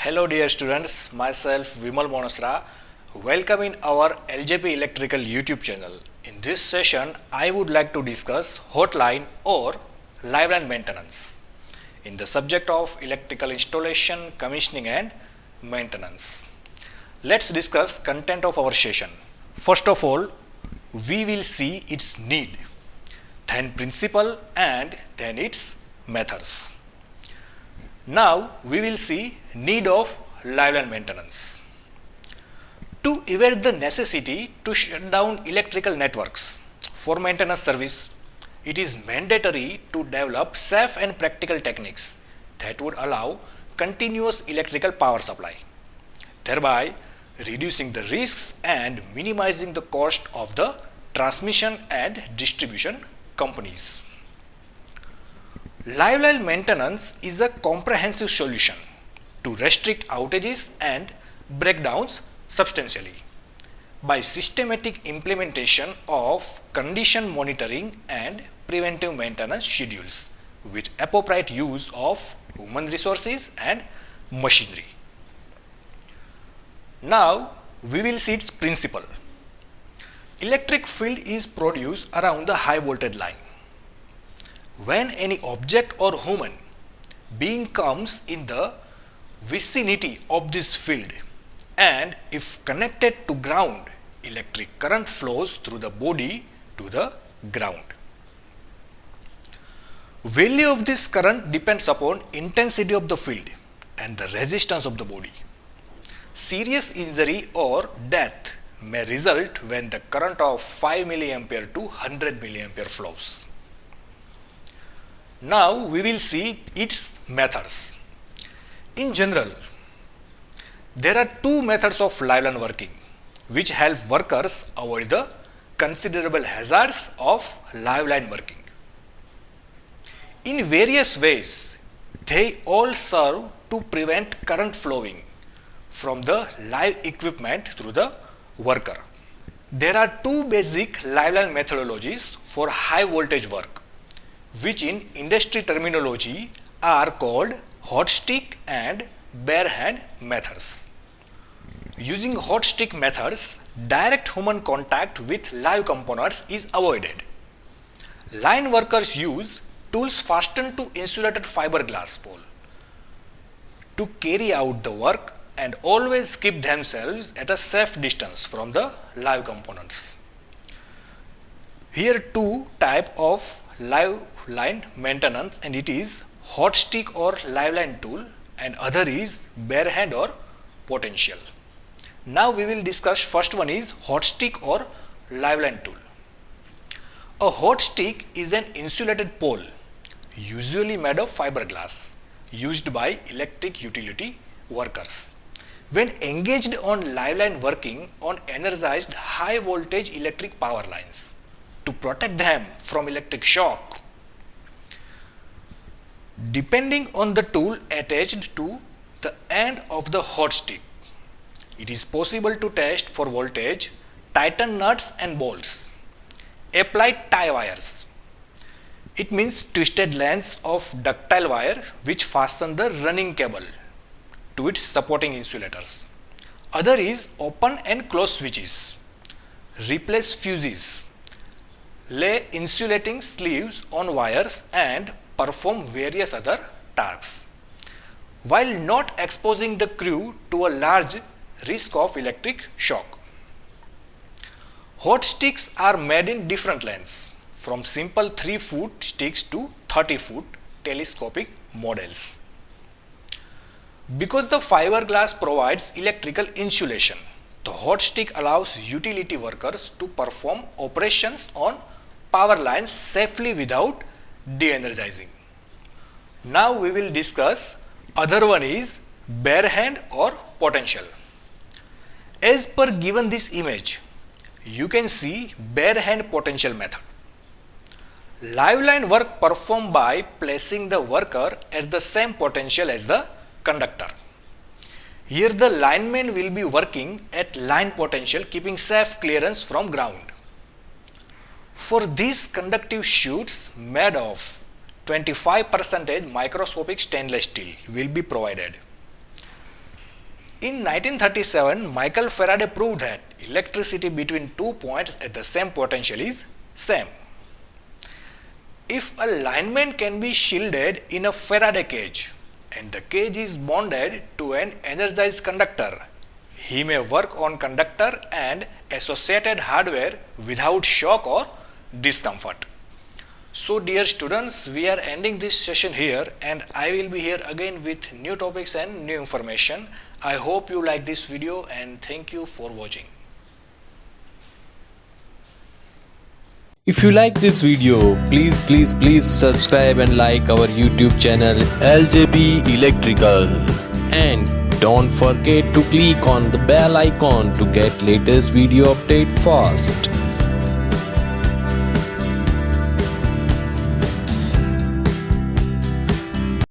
Hello dear students, myself Vimal Monasra. Welcome in our LJP Electrical YouTube channel. In this session, I would like to discuss hotline or live line maintenance in the subject of electrical installation, commissioning and maintenance. Let's discuss content of our session. First of all, we will see its need, then principle and then its methods. Now we will see need of live line maintenance. To evade the necessity to shut down electrical networks for maintenance service, it is mandatory to develop safe and practical techniques that would allow continuous electrical power supply, thereby reducing the risks and minimizing the cost of the transmission and distribution companies. Live line maintenance is a comprehensive solution to restrict outages and breakdowns substantially by systematic implementation of condition monitoring and preventive maintenance schedules with appropriate use of human resources and machinery. Now we will see its principle. Electric field is produced around the high voltage line. When any object or human being comes in the vicinity of this field and if connected to ground, electric current flows through the body to the ground. Value of this current depends upon intensity of the field and the resistance of the body. Serious injury or death may result when the current of 5 mA to 100 mA flows. Now we will see its methods. In general, there are two methods of live line working which help workers avoid the considerable hazards of live line working. In various ways, they all serve to prevent current flowing from the live equipment through the worker. There are two basic live line methodologies for high voltage work, which in industry terminology are called hot stick and bare hand methods. Using hot stick methods, direct human contact with live components is avoided. Line workers use tools fastened to insulated fiberglass pole to carry out the work and always keep themselves at a safe distance from the live components. Here two type of live line maintenance, and it is hot stick or live line tool and other is bare hand or potential. Now we will discuss first one is hot stick or live line tool. A hot stick is an insulated pole usually made of fiberglass used by electric utility workers. When engaged on live line working on energized high voltage electric power lines to protect them from electric shock, depending on the tool attached to the end of the hot stick, it is possible to test for voltage, tighten nuts and bolts, apply tie wires. It means twisted lengths of ductile wire which fasten the running cable to its supporting insulators. Other is open and close switches, replace fuses, lay insulating sleeves on wires and perform various other tasks while not exposing the crew to a large risk of electric shock. Hot sticks are made in different lengths from simple 3-foot sticks to 30-foot telescopic models. Because the fiberglass provides electrical insulation, the hot stick allows utility workers to perform operations on power lines safely without de-energizing. Now we will discuss other one is bare hand or potential. As per given this image, you can see bare hand potential method. Live line work performed by placing the worker at the same potential as the conductor. Here the lineman will be working at line potential keeping safe clearance from ground. For these conductive chutes made of 25% microscopic stainless steel will be provided. In 1937, Michael Faraday proved that electricity between 2 points at the same potential is same. If a lineman can be shielded in a Faraday cage and the cage is bonded to an energized conductor, he may work on conductor and associated hardware without shock or discomfort. So dear students, we are ending this session here and I will be here again with new topics and new information. I hope you like this video and thank you for watching. If you like this video, please subscribe and like our YouTube channel LJP Electrical, and don't forget to click on the bell icon to get latest video update fast.